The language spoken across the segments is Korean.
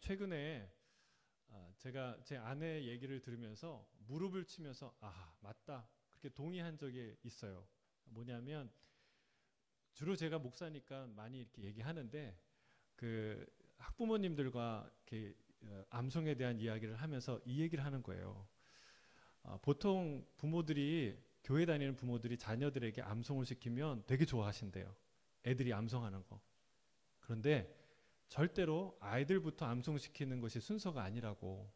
최근에 제가 제 아내 얘기를 들으면서 무릎을 치면서 맞다 그렇게 동의한 적이 있어요. 뭐냐면 주로 제가 목사니까 많이 이렇게 얘기하는데 그 학부모님들과 이렇게 암송에 대한 이야기를 하면서 이 얘기를 하는 거예요. 보통 부모들이 교회 다니는 부모들이 자녀들에게 암송을 시키면 되게 좋아하신대요. 애들이 암송하는 거. 그런데 절대로 아이들부터 암송시키는 것이 순서가 아니라고,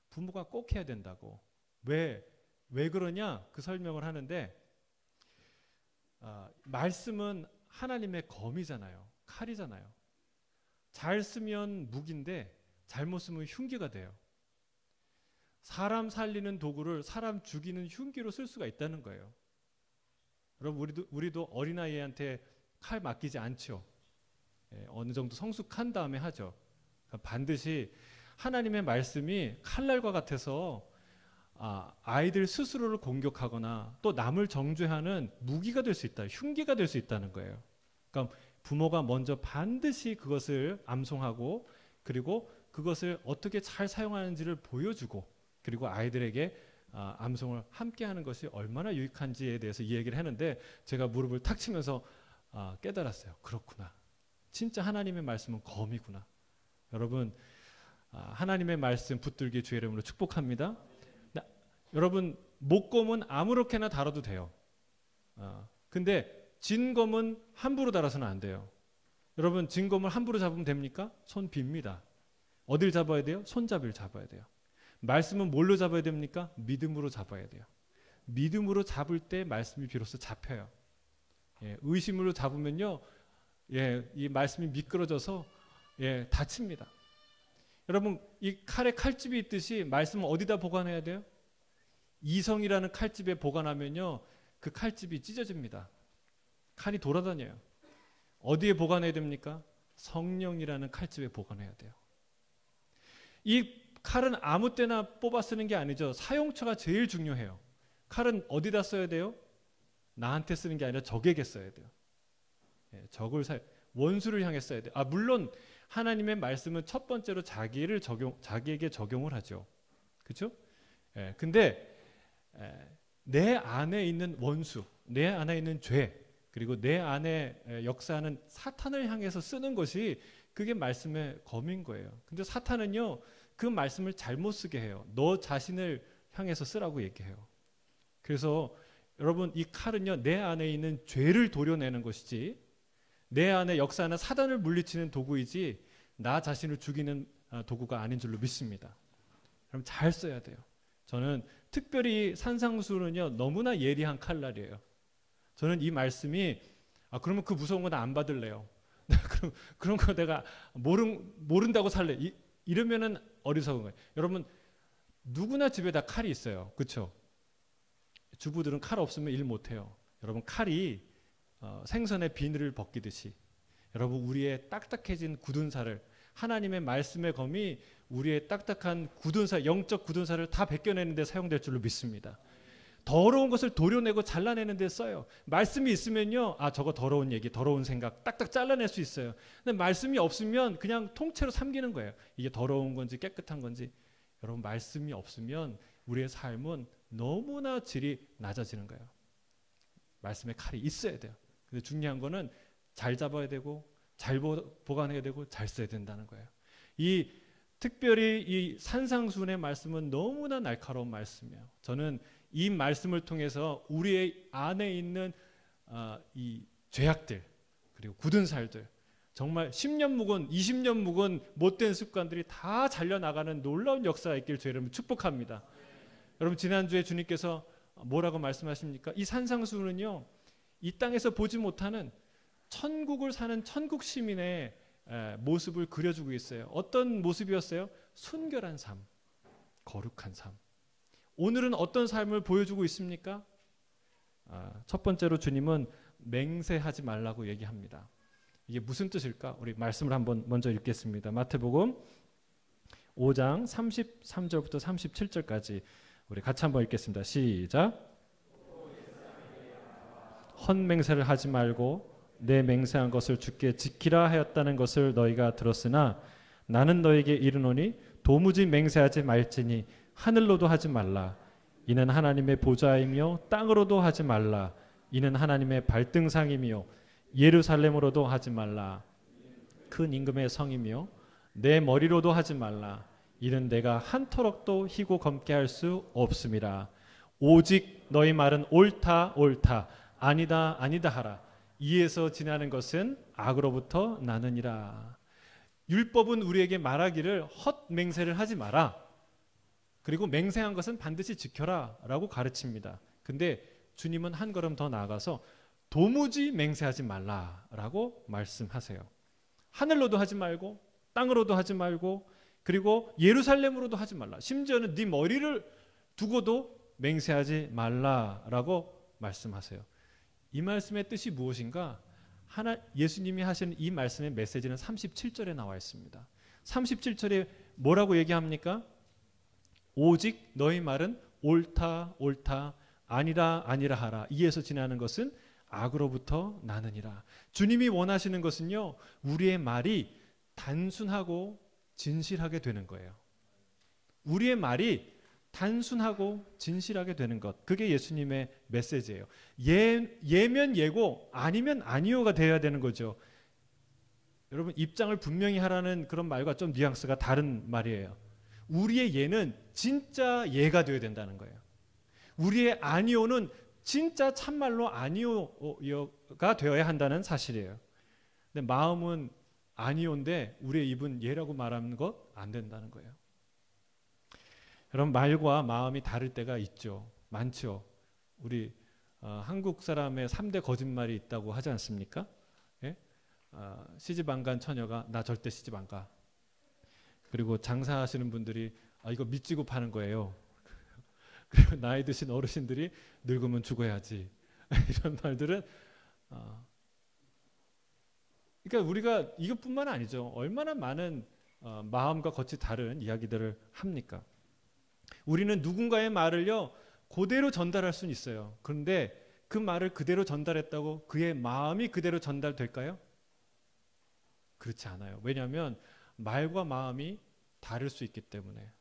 부모가 꼭 해야 된다고. 왜 그러냐? 그 설명을 하는데 말씀은 하나님의 검이잖아요. 칼이잖아요. 잘 쓰면 무기인데 잘못 쓰면 흉기가 돼요. 사람 살리는 도구를 사람 죽이는 흉기로 쓸 수가 있다는 거예요. 여러분 우리도 어린아이한테 칼 맡기지 않죠. 어느 정도 성숙한 다음에 하죠. 그러니까 반드시 하나님의 말씀이 칼날과 같아서 아이들 스스로를 공격하거나 또 남을 정죄하는 무기가 될 수 있다, 흉기가 될 수 있다는 거예요. 그러니까 부모가 먼저 반드시 그것을 암송하고 그리고 그것을 어떻게 잘 사용하는지를 보여주고 그리고 아이들에게 암송을 함께 하는 것이 얼마나 유익한지에 대해서 이 얘기를 했는데 제가 무릎을 탁 치면서 깨달았어요. 그렇구나. 진짜 하나님의 말씀은 검이구나. 여러분 하나님의 말씀 붙들기 주의 이름으로 축복합니다. 여러분 목검은 아무렇게나 다뤄도 돼요. 근데 진검은 함부로 다뤄서는 안 돼요. 여러분 진검을 함부로 잡으면 됩니까? 손 빕니다. 어딜 잡아야 돼요? 손잡이를 잡아야 돼요. 말씀은 뭘로 잡아야 됩니까? 믿음으로 잡아야 돼요. 믿음으로 잡을 때 말씀이 비로소 잡혀요. 의심으로 잡으면요, 이 말씀이 미끄러져서 다칩니다. 여러분 이 칼에 칼집이 있듯이 말씀은 어디다 보관해야 돼요? 이성이라는 칼집에 보관하면요, 그 칼집이 찢어집니다. 칼이 돌아다녀요. 어디에 보관해야 됩니까? 성령이라는 칼집에 보관해야 돼요. 이 칼은 아무 때나 뽑아 쓰는 게 아니죠. 사용처가 제일 중요해요. 칼은 어디다 써야 돼요? 나한테 쓰는 게 아니라 적에게 써야 돼요. 원수를 향해 써야 돼요. 물론 하나님의 말씀은 첫 번째로 자기에게 적용을 하죠. 그렇죠? 근데 내 안에 있는 원수, 내 안에 있는 죄, 그리고 내 안에 역사하는 사탄을 향해서 쓰는 것이 그게 말씀의 검인 거예요. 근데 사탄은요, 그 말씀을 잘못 쓰게 해요. 너 자신을 향해서 쓰라고 얘기해요. 그래서 여러분 이 칼은요, 내 안에 있는 죄를 도려내는 것이지 내 안에 역사하는 사단을 물리치는 도구이지 나 자신을 죽이는 도구가 아닌 줄로 믿습니다. 그럼 잘 써야 돼요. 저는 특별히 산상수는요, 너무나 예리한 칼날이에요. 저는 이 말씀이 그러면 그 무서운 거 나 안 받을래요. 그런 거 내가 모른다고 살래. 이러면은 어리석은 거예요. 여러분 누구나 집에 다 칼이 있어요. 그렇죠? 주부들은 칼 없으면 일 못해요. 여러분 칼이 생선의 비늘을 벗기듯이 여러분 우리의 딱딱해진 굳은 살을, 하나님의 말씀의 검이 우리의 딱딱한 굳은 살, 영적 굳은 살을 다 벗겨내는 데 사용될 줄로 믿습니다. 더러운 것을 도려내고 잘라내는 데 써요. 말씀이 있으면요, 저거 더러운 얘기, 더러운 생각 딱딱 잘라낼 수 있어요. 근데 말씀이 없으면 그냥 통째로 삼기는 거예요. 이게 더러운 건지 깨끗한 건지. 여러분 말씀이 없으면 우리의 삶은 너무나 질이 낮아지는 거예요. 말씀의 칼이 있어야 돼요. 근데 중요한 거는 잘 잡아야 되고 잘 보관해야 되고 잘 써야 된다는 거예요. 특별히 이 산상수훈의 말씀은 너무나 날카로운 말씀이에요. 저는 이 말씀을 통해서 우리의 안에 있는 이 죄악들, 그리고 굳은 살들, 정말 10년 묵은 20년 묵은 못된 습관들이 다 잘려나가는 놀라운 역사가 있길 주의 이름으로 축복합니다. 여러분 지난주에 주님께서 뭐라고 말씀하십니까? 이 산상수훈은요, 이 땅에서 보지 못하는 천국을 사는 천국 시민의 모습을 그려주고 있어요. 어떤 모습이었어요? 순결한 삶, 거룩한 삶. 오늘은 어떤 삶을 보여주고 있습니까? 첫 번째로 주님은 맹세하지 말라고 얘기합니다. 이게 무슨 뜻일까? 우리 말씀을 한번 먼저 읽겠습니다. 마태복음 5장 33절부터 37절까지 우리 같이 한번 읽겠습니다. 시작. 헛맹세를 하지 말고 내 맹세한 것을 주께 지키라 하였다는 것을 너희가 들었으나 나는 너에게 이르노니 도무지 맹세하지 말지니 하늘로도 하지 말라. 이는 하나님의 보좌이며 땅으로도 하지 말라. 이는 하나님의 발등상이며 예루살렘으로도 하지 말라. 큰 임금의 성이며 내 머리로도 하지 말라. 이는 내가 한터럭도 희고 검게 할 수 없음이라. 오직 너희 말은 옳다 옳다 아니다 아니다 하라. 이에서 지나는 것은 악으로부터 나느니라. 율법은 우리에게 말하기를 헛 맹세를 하지 마라. 그리고 맹세한 것은 반드시 지켜라 라고 가르칩니다. 근데 주님은 한 걸음 더 나아가서 도무지 맹세하지 말라라고 말씀하세요. 하늘로도 하지 말고 땅으로도 하지 말고 그리고 예루살렘으로도 하지 말라. 심지어는 네 머리를 두고도 맹세하지 말라라고 말씀하세요. 이 말씀의 뜻이 무엇인가? 예수님이 하시는 이 말씀의 메시지는 37절에 나와 있습니다. 37절에 뭐라고 얘기합니까? 오직 너희 말은 옳다 옳다 아니라 아니라 하라. 이에서 지나는 것은 악으로부터 나느니라. 주님이 원하시는 것은요, 우리의 말이 단순하고 진실하게 되는 거예요. 우리의 말이 단순하고 진실하게 되는 것, 그게 예수님의 메시지예요. 예면 예고 아니면 아니요가 되어야 되는 거죠. 여러분, 입장을 분명히 하라는 그런 말과 좀 뉘앙스가 다른 말이에요. 우리의 예는 진짜 예가 되어야 된다는 거예요. 우리의 아니요는 진짜 참말로 아니요가 되어야 한다는 사실이에요. 근데 마음은 아니요인데 우리의 입은 예라고 말하는 것 안 된다는 거예요. 여러분, 말과 마음이 다를 때가 있죠. 많죠. 우리 한국 사람의 3대 거짓말이 있다고 하지 않습니까? 예? 시집 안 간 처녀가 나 절대 시집 안 가. 그리고 장사하시는 분들이 이거 밑지고 파는 거예요. 그리고 나이 드신 어르신들이 늙으면 죽어야지. 이런 말들은 그러니까 우리가 이것뿐만 아니죠. 얼마나 많은 마음과 겉이 다른 이야기들을 합니까? 우리는 누군가의 말을요 그대로 전달할 수는 있어요. 그런데 그 말을 그대로 전달했다고 그의 마음이 그대로 전달될까요? 그렇지 않아요. 왜냐하면 말과 마음이 다를 수 있기 때문에.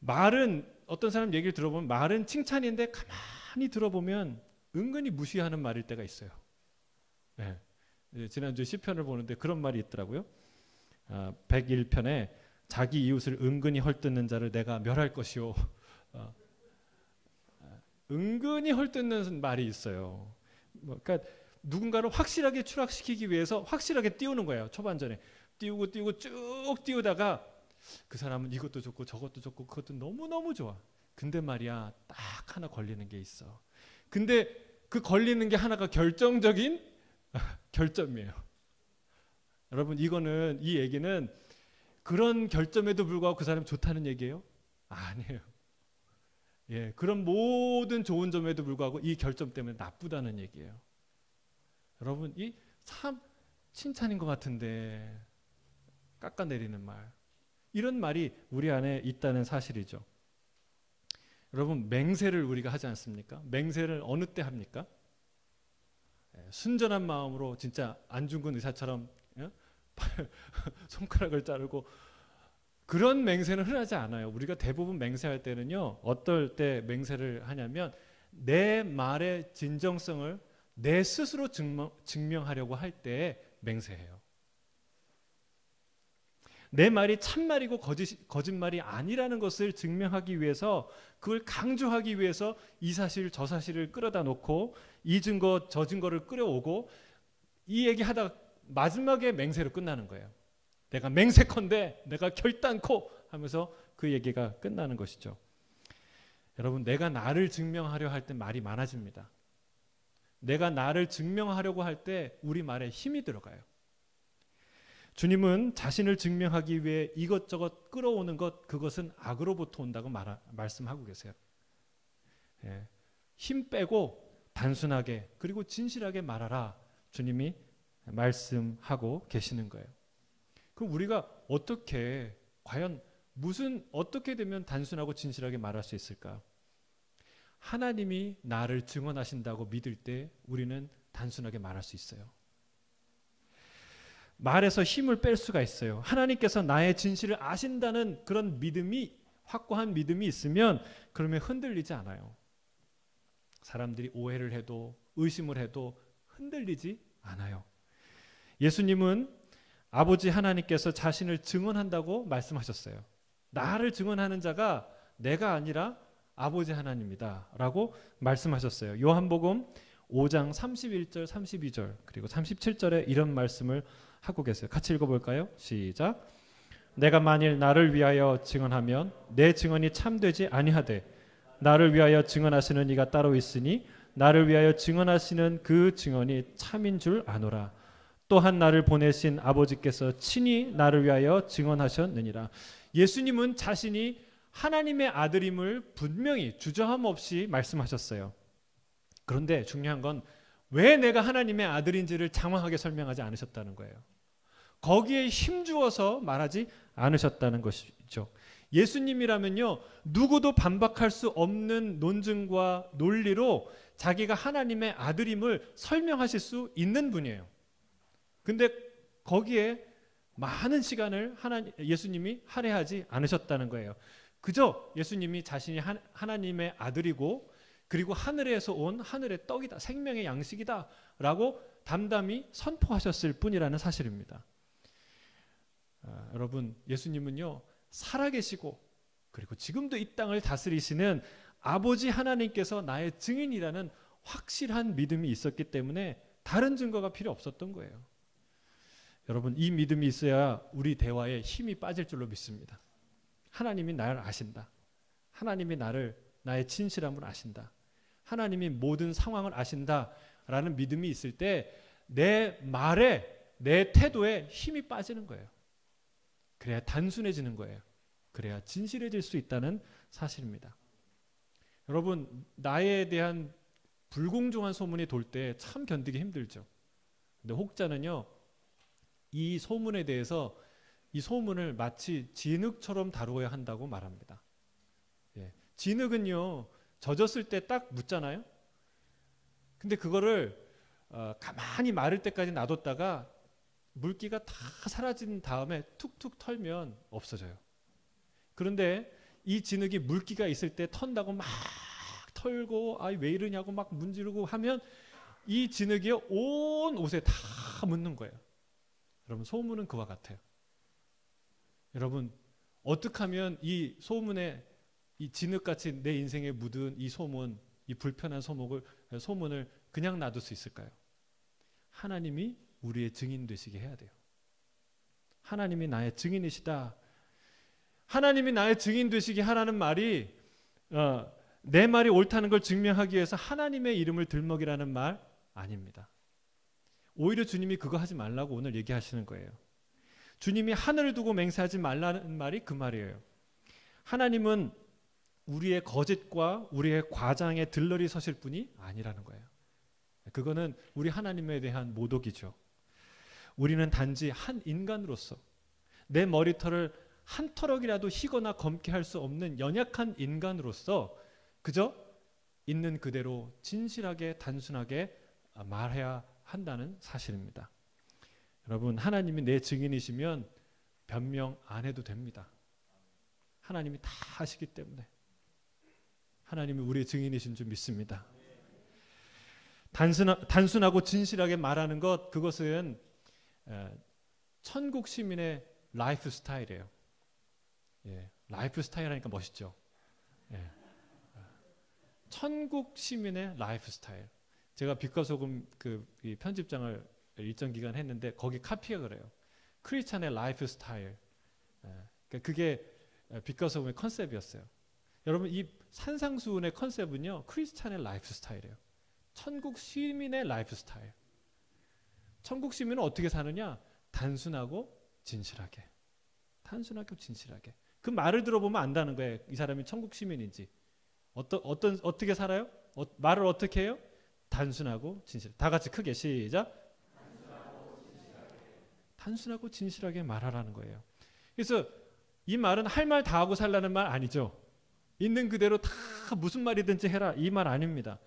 말은 어떤 사람 얘기를 들어보면 말은 칭찬인데 가만히 들어보면 은근히 무시하는 말일 때가 있어요. 네. 지난주에 시편을 보는데 그런 말이 있더라고요. 101편에 자기 이웃을 은근히 헐뜯는 자를 내가 멸할 것이요. 은근히 헐뜯는 말이 있어요. 그러니까 누군가를 확실하게 추락시키기 위해서 확실하게 띄우는 거예요. 초반전에 띄우고 쭉 띄우다가 그 사람은 이것도 좋고 저것도 좋고 그것도 너무너무 좋아. 근데 말이야 딱 하나 걸리는 게 있어. 근데 그 걸리는 게 하나가 결정적인 결점이에요. 여러분, 이 얘기는 그런 결점에도 불구하고 그 사람이 좋다는 얘기예요? 아니에요. 예, 그런 모든 좋은 점에도 불구하고 이 결점 때문에 나쁘다는 얘기예요. 여러분, 이 참 칭찬인 것 같은데 깎아내리는 말, 이런 말이 우리 안에 있다는 사실이죠. 여러분, 맹세를 우리가 하지 않습니까? 맹세를 어느 때 합니까? 순전한 마음으로 진짜 안중근 의사처럼 손가락을 자르고 그런 맹세는 흔하지 않아요. 우리가 대부분 맹세할 때는요, 어떨 때 맹세를 하냐면 내 말의 진정성을 내 스스로 증명하려고 할 때 맹세해요. 내 말이 참말이고 거짓말이 아니라는 것을 증명하기 위해서, 그걸 강조하기 위해서 이 사실 저 사실을 끌어다 놓고 이 증거 저 증거를 끌어오고 이 얘기하다가 마지막에 맹세로 끝나는 거예요. 내가 맹세컨대, 내가 결단코 하면서 그 얘기가 끝나는 것이죠. 여러분, 내가 나를 증명하려 할 때 말이 많아집니다. 내가 나를 증명하려고 할 때 우리 말에 힘이 들어가요. 주님은 자신을 증명하기 위해 이것저것 끌어오는 것, 그것은 악으로부터 온다고 말씀하고 계세요. 예, 힘 빼고 단순하게 그리고 진실하게 말하라, 주님이 말씀하고 계시는 거예요. 그럼 우리가 어떻게, 과연 어떻게 되면 단순하고 진실하게 말할 수 있을까? 하나님이 나를 증언하신다고 믿을 때 우리는 단순하게 말할 수 있어요. 말에서 힘을 뺄 수가 있어요. 하나님께서 나의 진실을 아신다는 그런 믿음이, 확고한 믿음이 있으면 그러면 흔들리지 않아요. 사람들이 오해를 해도 의심을 해도 흔들리지 않아요. 예수님은 아버지 하나님께서 자신을 증언한다고 말씀하셨어요. 나를 증언하는 자가 내가 아니라 아버지 하나님이다 라고 말씀하셨어요. 요한복음 5장 31절 32절 그리고 37절에 이런 말씀을 하고 계세요. 같이 읽어볼까요? 시작. 내가 만일 나를 위하여 증언하면 내 증언이 참되지 아니하되 나를 위하여 증언하시는 이가 따로 있으니 나를 위하여 증언하시는 그 증언이 참인 줄 아노라. 또한 나를 보내신 아버지께서 친히 나를 위하여 증언하셨느니라. 예수님은 자신이 하나님의 아들임을 분명히 주저함 없이 말씀하셨어요. 그런데 중요한 건 왜 내가 하나님의 아들인지를 장황하게 설명하지 않으셨다는 거예요. 거기에 힘주어서 말하지 않으셨다는 것이죠. 예수님이라면요, 누구도 반박할 수 없는 논증과 논리로 자기가 하나님의 아들임을 설명하실 수 있는 분이에요. 근데 거기에 많은 시간을 예수님이 할애하지 않으셨다는 거예요. 그저 예수님이 자신이 하나님의 아들이고 그리고 하늘에서 온 하늘의 떡이다, 생명의 양식이다 라고 담담히 선포하셨을 뿐이라는 사실입니다. 여러분, 예수님은요, 살아계시고 그리고 지금도 이 땅을 다스리시는 아버지 하나님께서 나의 증인이라는 확실한 믿음이 있었기 때문에 다른 증거가 필요 없었던 거예요. 여러분, 이 믿음이 있어야 우리 대화에 힘이 빠질 줄로 믿습니다. 하나님이 나를 아신다. 하나님이 나의 진실함을 아신다. 하나님이 모든 상황을 아신다라는 믿음이 있을 때 내 말에, 내 태도에 힘이 빠지는 거예요. 그래야 단순해지는 거예요. 그래야 진실해질 수 있다는 사실입니다. 여러분, 나에 대한 불공정한 소문이 돌 때 참 견디기 힘들죠. 근데 혹자는요, 이 소문에 대해서 이 소문을 마치 진흙처럼 다루어야 한다고 말합니다. 예. 진흙은요, 젖었을 때 딱 묻잖아요. 근데 그거를 가만히 마를 때까지 놔뒀다가 물기가 다 사라진 다음에 툭툭 털면 없어져요. 그런데 이 진흙이 물기가 있을 때 턴다고 막 털고 왜 이러냐고 막 문지르고 하면 이 진흙이 온 옷에 다 묻는 거예요. 여러분, 소문은 그와 같아요. 여러분, 어떻게 하면 이 소문에, 이 진흙같이 내 인생에 묻은 이 소문, 이 불편한 소문을 그냥 놔둘 수 있을까요? 하나님이 우리의 증인 되시게 해야 돼요. 하나님이 나의 증인이시다. 하나님이 나의 증인 되시게 하라는 말이 내 말이 옳다는 걸 증명하기 위해서 하나님의 이름을 들먹이라는 말 아닙니다. 오히려 주님이 그거 하지 말라고 오늘 얘기하시는 거예요. 주님이 하늘을 두고 맹세하지 말라는 말이 그 말이에요. 하나님은 우리의 거짓과 우리의 과장에 들러리 서실 분이 아니라는 거예요. 그거는 우리 하나님에 대한 모독이죠. 우리는 단지 한 인간으로서 내 머리털을 한 터럭이라도 희거나 검게 할 수 없는 연약한 인간으로서 그저 있는 그대로 진실하게 단순하게 말해야 한다는 사실입니다. 여러분, 하나님이 내 증인이시면 변명 안 해도 됩니다. 하나님이 다 하시기 때문에 하나님이 우리의 증인이신 줄 믿습니다. 단순하고 진실하게 말하는 것, 그것은 천국 시민의 라이프 스타일이에요. 예, 라이프 스타일 하니까 멋있죠. 예. 천국 시민의 라이프 스타일. 제가 빛과 소금 이 편집장을 일정 기간 했는데 거기 카피가 그래요. 크리스찬의 라이프 스타일. 그게 빛과 소금의 컨셉이었어요. 여러분, 이 산상수훈의 컨셉은요, 크리스찬의 라이프 스타일이에요. 천국 시민의 라이프 스타일. 천국 시민은 어떻게 사느냐? 단순하고 진실하게. 단순하고 진실하게. 그 말을 들어보면 안다는 거예요. 이 사람이 천국 시민인지. 어떻게 살아요? 말을 어떻게 해요? 단순하고 진실. 다 같이 크게 시작. 단순하고 진실하게 말하라는 거예요. 그래서 이 말은 할 말 다 하고 살라는 말 아니죠. 있는 그대로 다 무슨 말이든지 해라, 이 말 아닙니다.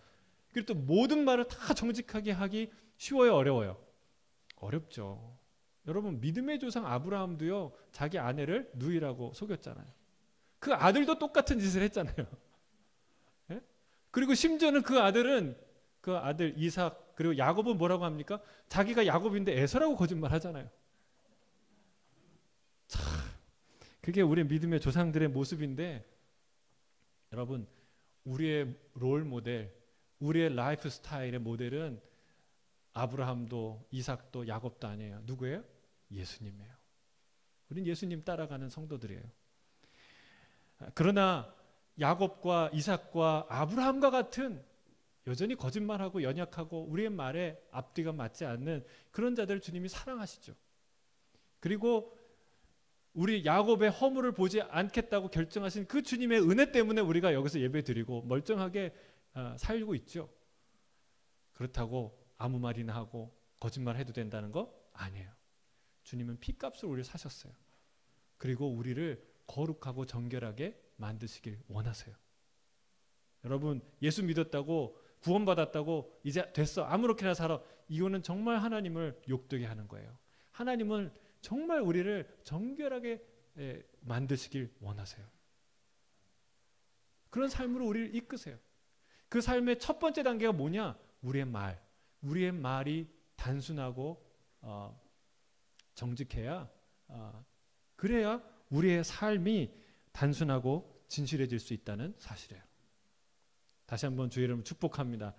그리고 또 모든 말을 다 정직하게 하기 쉬워요, 어려워요? 어렵죠. 여러분 믿음의 조상 아브라함도요 자기 아내를 누이라고 속였잖아요. 그 아들도 똑같은 짓을 했잖아요. 예? 그리고 심지어는 그 아들 이삭 그리고 야곱은 뭐라고 합니까? 자기가 야곱인데 에서라고 거짓말하잖아요. 참 그게 우리 믿음의 조상들의 모습인데 여러분 우리의 롤 모델, 우리의 라이프 스타일의 모델은 아브라함도 이삭도 야곱도 아니에요. 누구예요? 예수님이에요. 우린 예수님 따라가는 성도들이에요. 그러나 야곱과 이삭과 아브라함과 같은 여전히 거짓말하고 연약하고 우리의 말에 앞뒤가 맞지 않는 그런 자들 주님이 사랑하시죠. 그리고 우리 야곱의 허물을 보지 않겠다고 결정하신 그 주님의 은혜 때문에 우리가 여기서 예배드리고 멀쩡하게 살고 있죠. 그렇다고 아무 말이나 하고 거짓말 해도 된다는 거 아니에요. 주님은 피값을 우리를 사셨어요. 그리고 우리를 거룩하고 정결하게 만드시길 원하세요. 여러분 예수 믿었다고 구원받았다고 이제 됐어 아무렇게나 살아, 이거는 정말 하나님을 욕되게 하는 거예요. 하나님은 정말 우리를 정결하게 만드시길 원하세요. 그런 삶으로 우리를 이끄세요. 그 삶의 첫 번째 단계가 뭐냐? 우리의 말이 단순하고 정직해야 그래야 우리의 삶이 단순하고 진실해질 수 있다는 사실이에요. 다시 한번 주의 이름으로 축복합니다.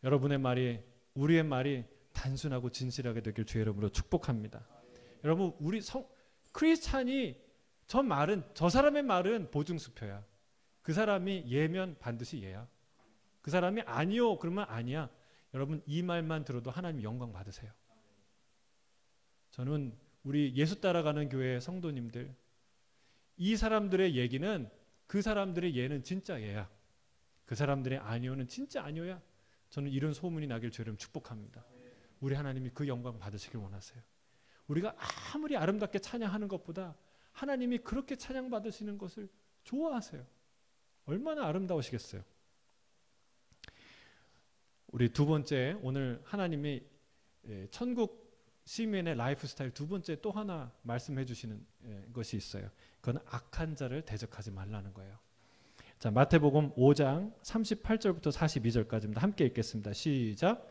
여러분의 말이, 우리의 말이 단순하고 진실하게 되길 주의 이름으로 축복합니다. 여러분 우리 크리스찬이 저 사람의 말은 보증수표야. 그 사람이 예면 반드시 예야. 그 사람이 아니요 그러면 아니야. 여러분 이 말만 들어도 하나님 영광 받으세요. 저는 우리 예수 따라가는 교회의 성도님들, 이 사람들의 얘기는 그 사람들의 예는 진짜 예야. 그 사람들의 아니요는 진짜 아니요야. 저는 이런 소문이 나길 주님 축복합니다. 우리 하나님이 그 영광 받으시길 원하세요. 우리가 아무리 아름답게 찬양하는 것보다 하나님이 그렇게 찬양받으시는 것을 좋아하세요. 얼마나 아름다우시겠어요. 우리 두 번째, 오늘 하나님이 천국 시민의 라이프 스타일 두 번째 또 하나 말씀해 주시는 것이 있어요. 그건 악한 자를 대적하지 말라는 거예요. 자, 마태복음 5장 38절부터 42절까지입니다. 함께 읽겠습니다. 시작.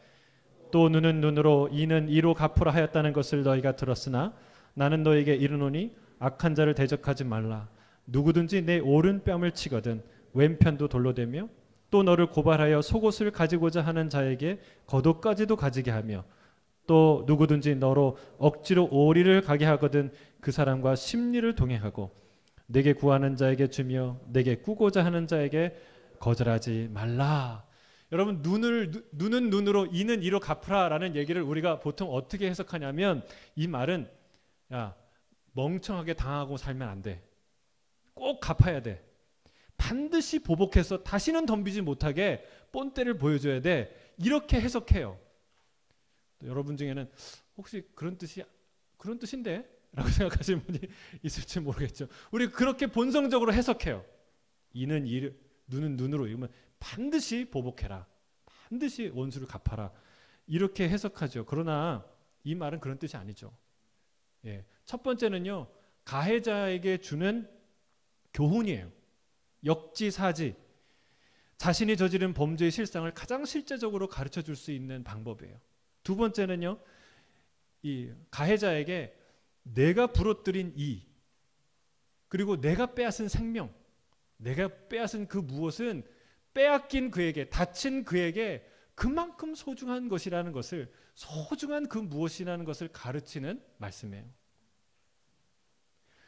또 눈은 눈으로 이는 이로 갚으라 하였다는 것을 너희가 들었으나 나는 너희에게 이르노니 악한 자를 대적하지 말라. 누구든지 내 오른뺨을 치거든 왼편도 돌로 대며 또 너를 고발하여 속옷을 가지고자 하는 자에게 겉옷까지도 가지게 하며 또 누구든지 너로 억지로 오리를 가게 하거든 그 사람과 심리를 동행하고 내게 구하는 자에게 주며 내게 꾸고자 하는 자에게 거절하지 말라. 여러분 눈은 눈으로 이는 이로 갚으라라는 얘기를 우리가 보통 어떻게 해석하냐면 이 말은 야 멍청하게 당하고 살면 안 돼. 꼭 갚아야 돼. 반드시 보복해서 다시는 덤비지 못하게 본때를 보여줘야 돼. 이렇게 해석해요. 여러분 중에는 혹시 그런 뜻인데? 라고 생각하시는 분이 있을지 모르겠죠. 우리 그렇게 본성적으로 해석해요. 이는 눈은 눈으로 이러면 반드시 보복해라. 반드시 원수를 갚아라. 이렇게 해석하죠. 그러나 이 말은 그런 뜻이 아니죠. 예. 첫 번째는요. 가해자에게 주는 교훈이에요. 역지사지. 자신이 저지른 범죄의 실상을 가장 실제적으로 가르쳐 줄 수 있는 방법이에요. 두 번째는요. 이 가해자에게 내가 부러뜨린 이 그리고 내가 빼앗은 생명, 내가 빼앗은 그 무엇은 빼앗긴 그에게, 다친 그에게 그만큼 소중한 것이라는 것을, 소중한 그 무엇이라는 것을 가르치는 말씀이에요.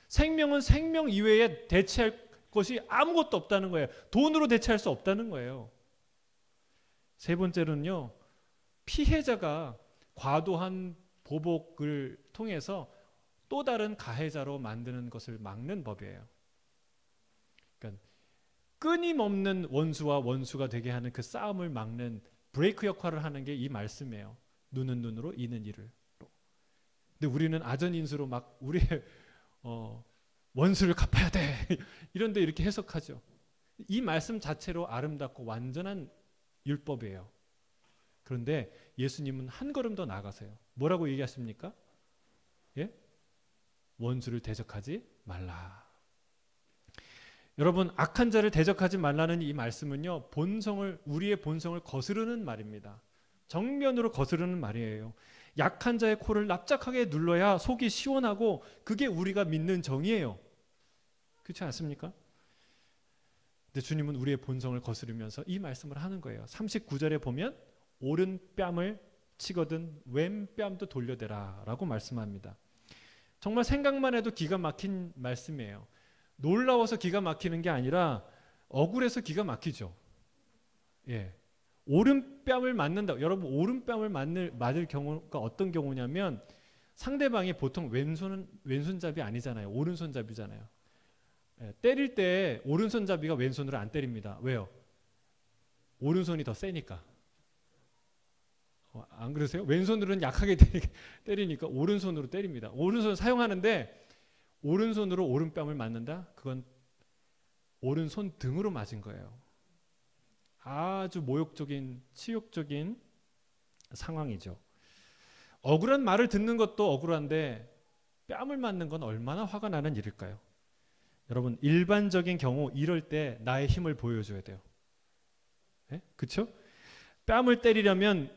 생명은 생명 이외에 대체할 것이 아무것도 없다는 거예요. 돈으로 대체할 수 없다는 거예요. 세 번째로는요. 피해자가 과도한 보복을 통해서 또 다른 가해자로 만드는 것을 막는 법이에요. 그러니까 끊임없는 원수와 원수가 되게 하는 그 싸움을 막는 브레이크 역할을 하는 게 이 말씀이에요. 눈은 눈으로 이는 이를. 근데 우리는 아전인수로 막 우리의 원수를 갚아야 돼. 이런데 이렇게 해석하죠. 이 말씀 자체로 아름답고 완전한 율법이에요. 그런데 예수님은 한 걸음 더 나아가세요. 뭐라고 얘기하십니까? 원수를 대적하지 말라. 여러분, 악한 자를 대적하지 말라는 이 말씀은요, 우리의 본성을 거스르는 말입니다. 정면으로 거스르는 말이에요. 약한 자의 코를 납작하게 눌러야 속이 시원하고 그게 우리가 믿는 정의예요. 그렇지 않습니까? 근데 주님은 우리의 본성을 거스르면서 이 말씀을 하는 거예요. 39절에 보면 오른 뺨을 치거든 왼 뺨도 돌려대라 라고 말씀합니다. 정말 생각만 해도 기가 막힌 말씀이에요. 놀라워서 기가 막히는 게 아니라 억울해서 기가 막히죠. 예. 오른뺨을 맞는다. 여러분, 오른뺨을 맞을 경우가 어떤 경우냐면 상대방이 보통 왼손잡이 아니잖아요. 오른손잡이잖아요. 예. 때릴 때 오른손잡이가 왼손으로 안 때립니다. 왜요? 오른손이 더 세니까. 안 그러세요? 왼손으로는 약하게 때리니까 오른손으로 때립니다. 오른손 사용하는데 오른손으로 오른뺨을 맞는다? 그건 오른손 등으로 맞은 거예요. 아주 모욕적인, 치욕적인 상황이죠. 억울한 말을 듣는 것도 억울한데 뺨을 맞는 건 얼마나 화가 나는 일일까요? 여러분, 일반적인 경우 이럴 때 나의 힘을 보여줘야 돼요. 네? 그렇죠? 뺨을 때리려면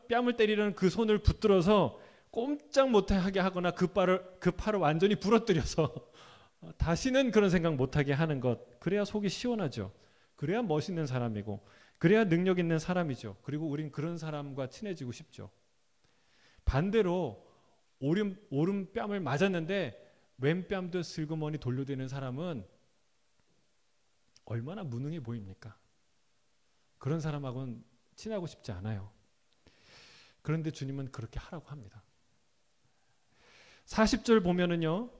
뺨을 때리려는 그 손을 붙들어서 꼼짝 못하게 하거나 그 팔을 완전히 부러뜨려서 다시는 그런 생각 못하게 하는 것. 그래야 속이 시원하죠. 그래야 멋있는 사람이고 그래야 능력 있는 사람이죠. 그리고 우린 그런 사람과 친해지고 싶죠. 반대로 오른뺨을 맞았는데 왼뺨도 슬그머니 돌려대는 사람은 얼마나 무능해 보입니까? 그런 사람하고는 친하고 싶지 않아요. 그런데 주님은 그렇게 하라고 합니다. 40절 보면은요,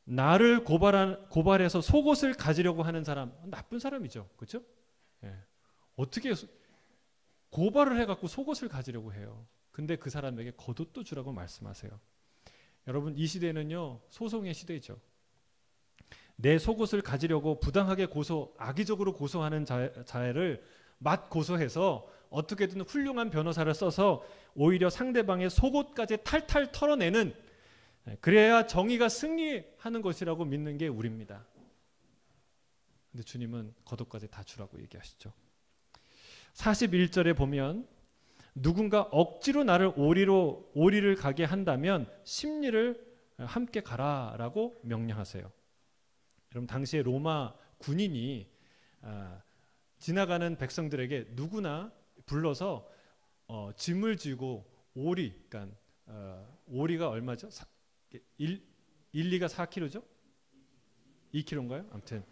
나를 고발해서 속옷을 가지려고 하는 사람, 나쁜 사람이죠. 그렇죠? 예. 어떻게 고발을 해갖고 속옷을 가지려고 해요. 근데 그 사람에게 겉옷도 주라고 말씀하세요. 여러분, 이 시대는요, 소송의 시대죠. 내 속옷을 가지려고 부당하게 악의적으로 고소하는 자를 맞고소해서 어떻게든 훌륭한 변호사를 써서 오히려 상대방의 속옷까지 탈탈 털어내는, 그래야 정의가 승리하는 것이라고 믿는 게 우리입니다. 근데 주님은 겉옷까지 다 주라고 얘기하시죠. 41절에 보면 누군가 억지로 나를 오리를 가게 한다면 십리를 함께 가라라고 명령하세요. 여러분, 당시에 로마 군인이 지나가는 백성들에게 누구나 불러서 짐을 지고 그러니까 오리가 얼마죠? 2가 4kg죠? 2kg인가요? 아무튼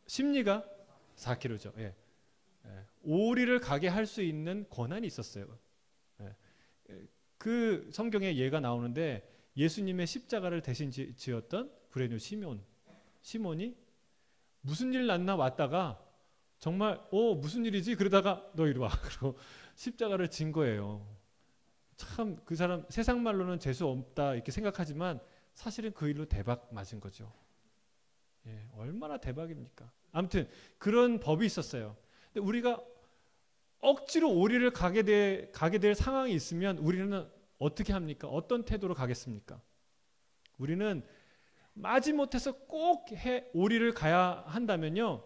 십리가 4kg죠. 예. 오리를 가게 할 수 있는 권한이 있었어요. 그 성경에 예가 나오는데 예수님의 십자가를 대신 지었던 구레네 시몬이 무슨 일 났나 왔다가 정말 무슨 일이지? 그러다가 너 이리 와. 그리고 십자가를 진 거예요. 참 그 사람 세상 말로는 재수 없다 이렇게 생각하지만 사실은 그 일로 대박 맞은 거죠. 예, 얼마나 대박입니까? 아무튼 그런 법이 있었어요. 근데 우리가 억지로 오리를 가게 될 상황이 있으면 우리는 어떻게 합니까? 어떤 태도로 가겠습니까? 우리는 마지못해서 꼭 오리를 가야 한다면요,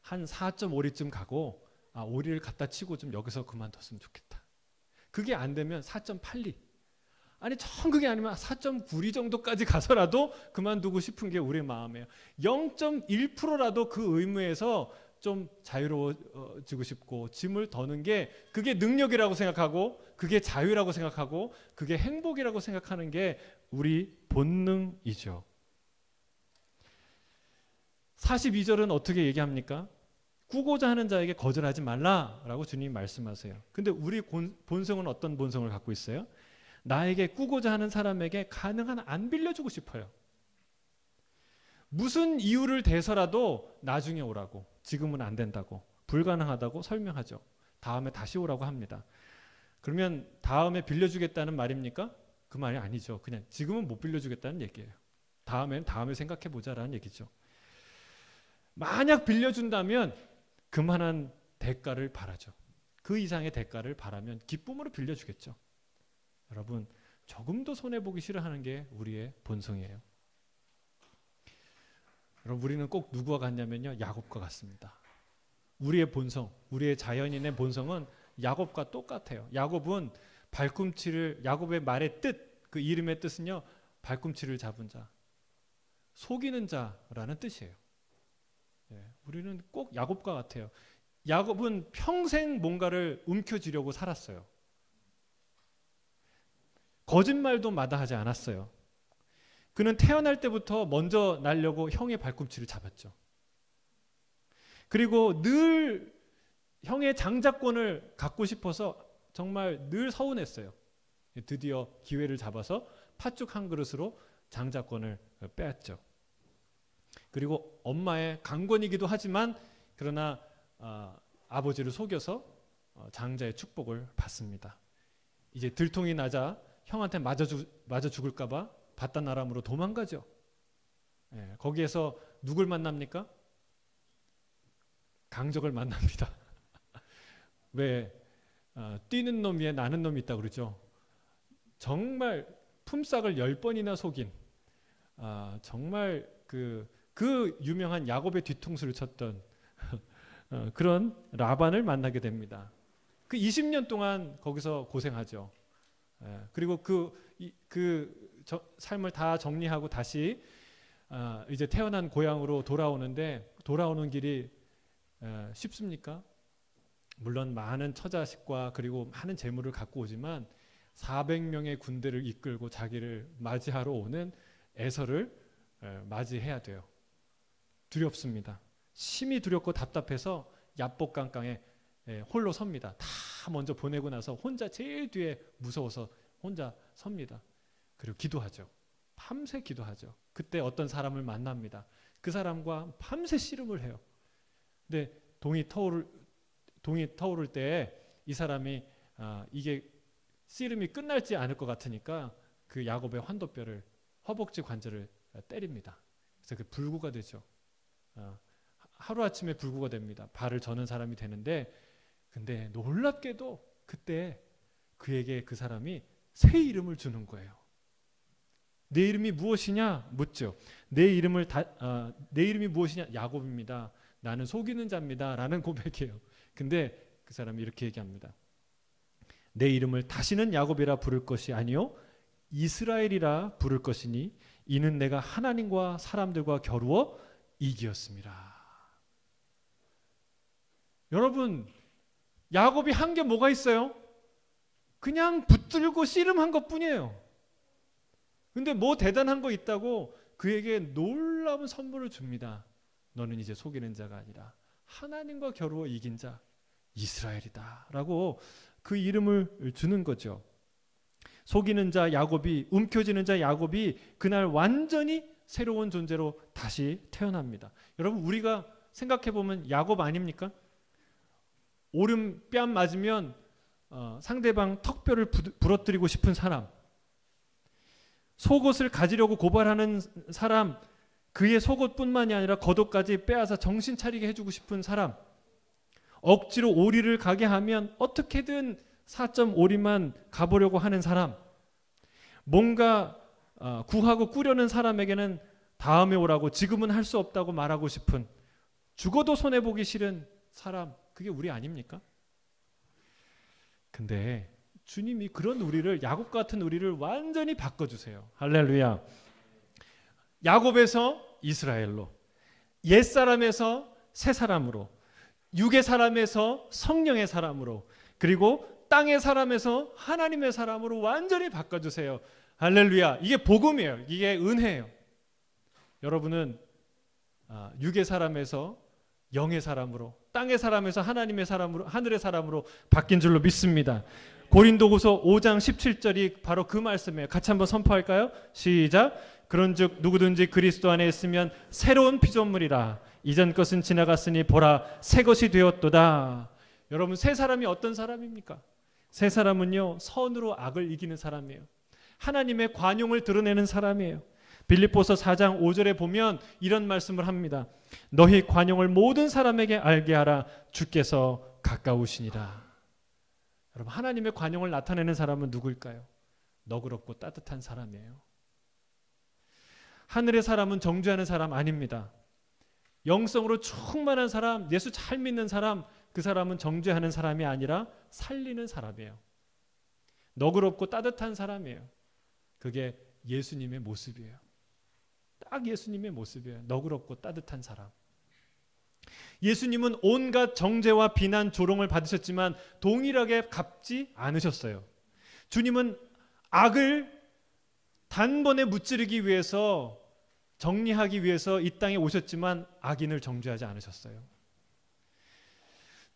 한 4.5리쯤 가고 오리를 갖다 치고 좀 여기서 그만뒀으면 좋겠다. 그게 안 되면 4.8리, 아니 정 그게 아니면 4.9리 정도까지 가서라도 그만두고 싶은 게 우리의 마음이에요. 0.1%라도 그 의무에서 좀 자유로워지고 싶고 짐을 더는 게 그게 능력이라고 생각하고 그게 자유라고 생각하고 그게 행복이라고 생각하는 게 우리 본능이죠. 42절은 어떻게 얘기합니까? 꾸고자 하는 자에게 거절하지 말라라고 주님이 말씀하세요. 근데 우리 본성은 어떤 본성을 갖고 있어요? 나에게 꾸고자 하는 사람에게 가능한 안 빌려주고 싶어요. 무슨 이유를 대서라도 나중에 오라고, 지금은 안 된다고, 불가능하다고 설명하죠. 다음에 다시 오라고 합니다. 그러면 다음에 빌려주겠다는 말입니까? 그 말이 아니죠. 그냥 지금은 못 빌려주겠다는 얘기예요. 다음에 생각해보자라는 얘기죠. 만약 빌려준다면 그만한 대가를 바라죠. 그 이상의 대가를 바라면 기쁨으로 빌려주겠죠. 여러분, 조금도 손해보기 싫어하는 게 우리의 본성이에요. 여러분, 우리는 꼭 누구와 같냐면요, 야곱과 같습니다. 우리의 본성, 우리의 자연인의 본성은 야곱과 똑같아요. 야곱은 야곱의 말의 뜻, 그 이름의 뜻은요, 발꿈치를 잡은 자, 속이는 자라는 뜻이에요. 우리는 꼭 야곱과 같아요. 야곱은 평생 뭔가를 움켜쥐려고 살았어요. 거짓말도 마다하지 않았어요. 그는 태어날 때부터 먼저 날려고 형의 발꿈치를 잡았죠. 그리고 늘 형의 장자권을 갖고 싶어서 정말 늘 서운했어요. 드디어 기회를 잡아서 팥죽 한 그릇으로 장자권을 빼앗죠. 그리고 엄마의 강권이기도 하지만 그러나 아버지를 속여서 장자의 축복을 받습니다. 이제 들통이 나자 형한테 맞아 죽을까 봐 바단 아람으로 도망가죠. 거기에서 누굴 만납니까? 강적을 만납니다. 왜 뛰는 놈 위에 나는 놈이 있다고 그러죠. 정말 품삯을 10번이나 속인 정말 그 유명한 야곱의 뒤통수를 쳤던 그런 라반을 만나게 됩니다. 그 20년 동안 거기서 고생하죠. 그리고 삶을 다 정리하고 다시 이제 태어난 고향으로 돌아오는데 돌아오는 길이 쉽습니까? 물론 많은 처자식과 그리고 많은 재물을 갖고 오지만 400명의 군대를 이끌고 자기를 맞이하러 오는 에서를 맞이해야 돼요. 두렵습니다. 심히 두렵고 답답해서 야복강강에 홀로 섭니다. 다 먼저 보내고 나서 혼자 제일 뒤에 무서워서 혼자 섭니다. 그리고 기도하죠. 밤새 기도하죠. 그때 어떤 사람을 만납니다. 그 사람과 밤새 씨름을 해요. 근데 동이 터오를 때 이 사람이 이게 씨름이 끝날지 않을 것 같으니까 그 야곱의 환도뼈를 허벅지 관절을 때립니다. 그래서 그 불구가 되죠. 하루아침에 불구가 됩니다. 발을 저는 사람이 되는데 근데 놀랍게도 그때 그에게 그 사람이 새 이름을 주는 거예요. 내 이름이 무엇이냐 묻죠. 내 이름이 무엇이냐? 야곱입니다. 나는 속이는 자입니다. 라는 고백이에요. 근데 그 사람이 이렇게 얘기합니다. 내 이름을 다시는 야곱이라 부를 것이 아니요 이스라엘이라 부를 것이니 이는 내가 하나님과 사람들과 겨루어 이기었습니다. 여러분, 야곱이 한 게 뭐가 있어요? 그냥 붙들고 씨름한 것뿐이에요. 근데 뭐 대단한 거 있다고 그에게 놀라운 선물을 줍니다. 너는 이제 속이는 자가 아니라 하나님과 겨루어 이긴 자 이스라엘이다 라고 그 이름을 주는 거죠. 속이는 자 야곱이, 움켜쥐는 자 야곱이 그날 완전히 새로운 존재로 다시 태어납니다. 여러분, 우리가 생각해보면 야곱 아닙니까? 오른뺨 맞으면 상대방 턱뼈를 부러뜨리고 싶은 사람, 속옷을 가지려고 고발하는 사람, 그의 속옷뿐만이 아니라 겉옷까지 빼앗아 정신 차리게 해주고 싶은 사람, 억지로 오리를 가게 하면 어떻게든 4.5리만 가보려고 하는 사람, 뭔가 구하고 꾸려는 사람에게는 다음에 오라고 지금은 할 수 없다고 말하고 싶은, 죽어도 손해보기 싫은 사람, 그게 우리 아닙니까? 근데 주님이 그런 우리를, 야곱 같은 우리를 완전히 바꿔주세요. 할렐루야. 야곱에서 이스라엘로, 옛사람에서 새사람으로, 육의 사람에서 성령의 사람으로, 그리고 땅의 사람에서 하나님의 사람으로 완전히 바꿔주세요. 할렐루야. 이게 복음이에요. 이게 은혜예요. 여러분은 육의 사람에서 영의 사람으로, 땅의 사람에서 하나님의 사람으로, 하늘의 사람으로 바뀐 줄로 믿습니다. 고린도후서 5장 17절이 바로 그 말씀이에요. 같이 한번 선포할까요? 시작. 그런즉 누구든지 그리스도 안에 있으면 새로운 피조물이라. 이전 것은 지나갔으니 보라 새 것이 되었도다. 여러분, 새 사람이 어떤 사람입니까? 새 사람은요, 선으로 악을 이기는 사람이에요. 하나님의 관용을 드러내는 사람이에요. 빌립보서 4장 5절에 보면 이런 말씀을 합니다. 너희 관용을 모든 사람에게 알게 하라. 주께서 가까우시니라. 여러분, 하나님의 관용을 나타내는 사람은 누구일까요? 너그럽고 따뜻한 사람이에요. 하늘의 사람은 정죄하는 사람 아닙니다. 영성으로 충만한 사람, 예수 잘 믿는 사람, 그 사람은 정죄하는 사람이 아니라 살리는 사람이에요. 너그럽고 따뜻한 사람이에요. 그게 예수님의 모습이에요. 딱 예수님의 모습이에요. 너그럽고 따뜻한 사람. 예수님은 온갖 정죄와 비난, 조롱을 받으셨지만 동일하게 갚지 않으셨어요. 주님은 악을 단번에 무찌르기 위해서, 정리하기 위해서 이 땅에 오셨지만 악인을 정죄하지 않으셨어요.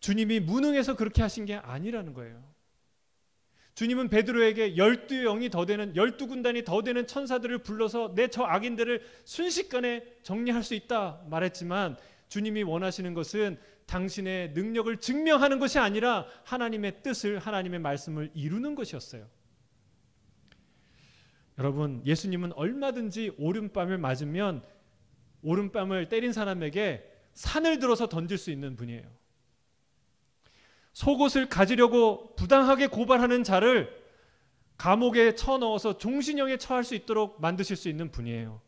주님이 무능해서 그렇게 하신 게 아니라는 거예요. 주님은 베드로에게 12영이 더 되는, 12군단이 더 되는 천사들을 불러서 내 저 악인들을 순식간에 정리할 수 있다 말했지만, 주님이 원하시는 것은 당신의 능력을 증명하는 것이 아니라 하나님의 뜻을, 하나님의 말씀을 이루는 것이었어요. 여러분, 예수님은 얼마든지 오른뺨을 맞으면 오른뺨을 때린 사람에게 산을 들어서 던질 수 있는 분이에요. 속옷을 가지려고 부당하게 고발하는 자를 감옥에 쳐넣어서 종신형에 처할 수 있도록 만드실 수 있는 분이에요.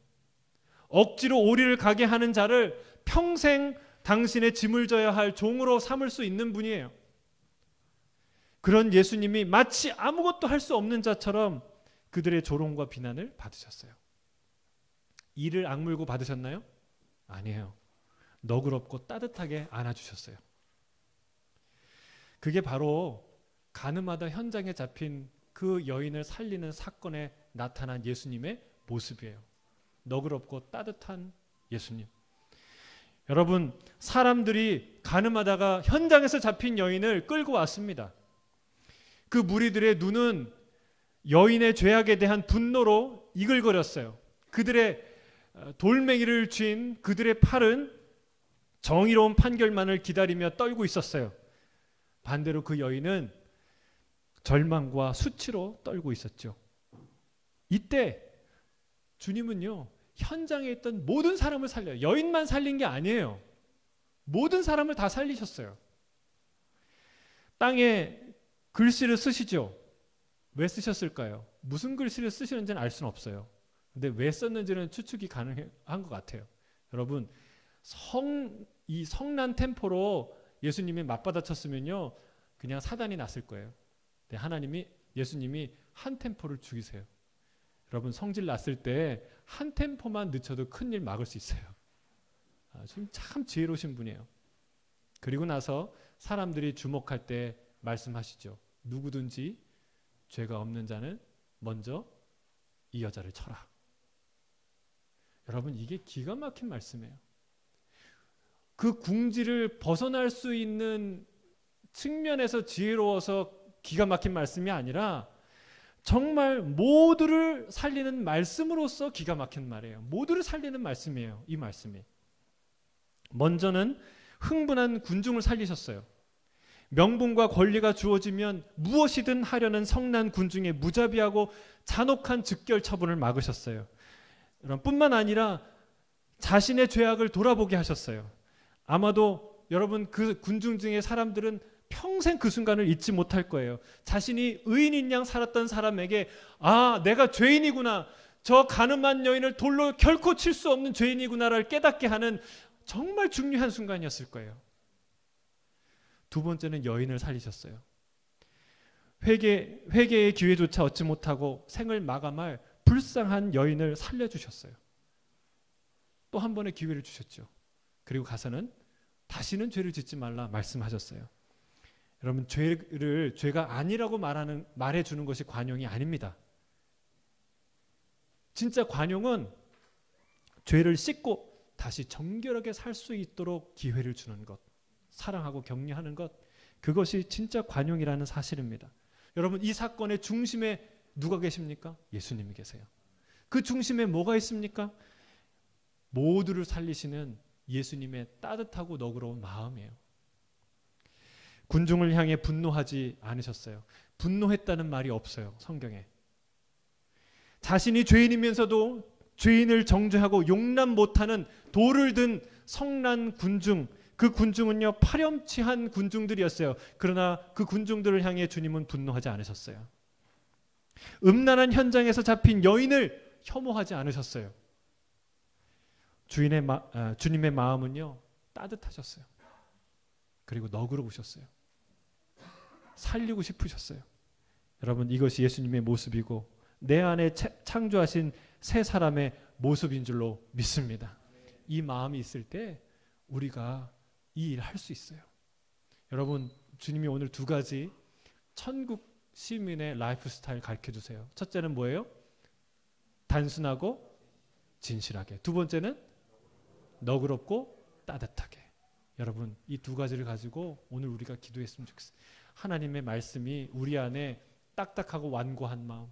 억지로 오리를 가게 하는 자를 평생 당신의 짐을 져야 할 종으로 삼을 수 있는 분이에요. 그런 예수님이 마치 아무것도 할 수 없는 자처럼 그들의 조롱과 비난을 받으셨어요. 이를 악물고 받으셨나요? 아니에요. 너그럽고 따뜻하게 안아주셨어요. 그게 바로 가늠하다 현장에 잡힌 그 여인을 살리는 사건에 나타난 예수님의 모습이에요. 너그럽고 따뜻한 예수님. 여러분, 사람들이 가늠하다가 현장에서 잡힌 여인을 끌고 왔습니다. 그 무리들의 눈은 여인의 죄악에 대한 분노로 이글거렸어요. 그들의 돌멩이를 쥔 그들의 팔은 정의로운 판결만을 기다리며 떨고 있었어요. 반대로 그 여인은 절망과 수치로 떨고 있었죠. 이때 주님은요, 현장에 있던 모든 사람을 살려요. 여인만 살린 게 아니에요. 모든 사람을 다 살리셨어요. 땅에 글씨를 쓰시죠. 왜 쓰셨을까요? 무슨 글씨를 쓰시는지는 알 수는 없어요. 근데 왜 썼는지는 추측이 가능한 것 같아요. 여러분, 이 성난 템포로 예수님이 맞받아쳤으면요, 그냥 사단이 났을 거예요. 근데 예수님이 한 템포를 죽이세요. 여러분, 성질 났을 때 한 템포만 늦춰도 큰일 막을 수 있어요. 참 지혜로우신 분이에요. 그리고 나서 사람들이 주목할 때 말씀하시죠. 누구든지 죄가 없는 자는 먼저 이 여자를 쳐라. 여러분, 이게 기가 막힌 말씀이에요. 그 궁지를 벗어날 수 있는 측면에서 지혜로워서 기가 막힌 말씀이 아니라 정말 모두를 살리는 말씀으로서 기가 막힌 말이에요. 모두를 살리는 말씀이에요. 이 말씀이. 먼저는 흥분한 군중을 살리셨어요. 명분과 권리가 주어지면 무엇이든 하려는 성난 군중의 무자비하고 잔혹한 즉결 처분을 막으셨어요. 뿐만 아니라 자신의 죄악을 돌아보게 하셨어요. 아마도 여러분, 그 군중 중에 사람들은 평생 그 순간을 잊지 못할 거예요. 자신이 의인인 양 살았던 사람에게, 아, 내가 죄인이구나, 저 가늠한 여인을 돌로 결코 칠 수 없는 죄인이구나를 깨닫게 하는 정말 중요한 순간이었을 거예요. 두 번째는 여인을 살리셨어요. 회개의 기회조차 얻지 못하고 생을 마감할 불쌍한 여인을 살려주셨어요. 또 한 번의 기회를 주셨죠. 그리고 가서는 다시는 죄를 짓지 말라 말씀하셨어요. 여러분, 죄가 아니라고 말해주는 것이 관용이 아닙니다. 진짜 관용은 죄를 씻고 다시 정결하게 살 수 있도록 기회를 주는 것, 사랑하고 격려하는 것, 그것이 진짜 관용이라는 사실입니다. 여러분, 이 사건의 중심에 누가 계십니까? 예수님이 계세요. 그 중심에 뭐가 있습니까? 모두를 살리시는 예수님의 따뜻하고 너그러운 마음이에요. 군중을 향해 분노하지 않으셨어요. 분노했다는 말이 없어요, 성경에. 자신이 죄인이면서도 죄인을 정죄하고 용납 못하는 돌을 든 성난 군중, 그 군중은요, 파렴치한 군중들이었어요. 그러나 그 군중들을 향해 주님은 분노하지 않으셨어요. 음란한 현장에서 잡힌 여인을 혐오하지 않으셨어요. 주님의 마음은요 따뜻하셨어요. 그리고 너그러우셨어요. 살리고 싶으셨어요. 여러분, 이것이 예수님의 모습이고 내 안에 창조하신 새 사람의 모습인 줄로 믿습니다. 이 마음이 있을 때 우리가 이 일을 할 수 있어요. 여러분, 주님이 오늘 두 가지 천국 시민의 라이프 스타일 가르쳐 주세요. 첫째는 뭐예요? 단순하고 진실하게. 두 번째는 너그럽고 따뜻하게. 여러분, 이 두 가지를 가지고 오늘 우리가 기도했으면 좋겠어요. 하나님의 말씀이 우리 안에 딱딱하고 완고한 마음,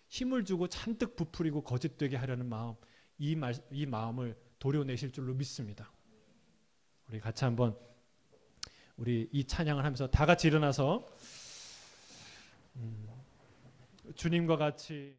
힘을 주고 잔뜩 부풀리고 거짓되게 하려는 마음, 이 마음을 도려내실 줄로 믿습니다. 우리 같이 한번 우리 이 찬양을 하면서 다 같이 일어나서 주님과 같이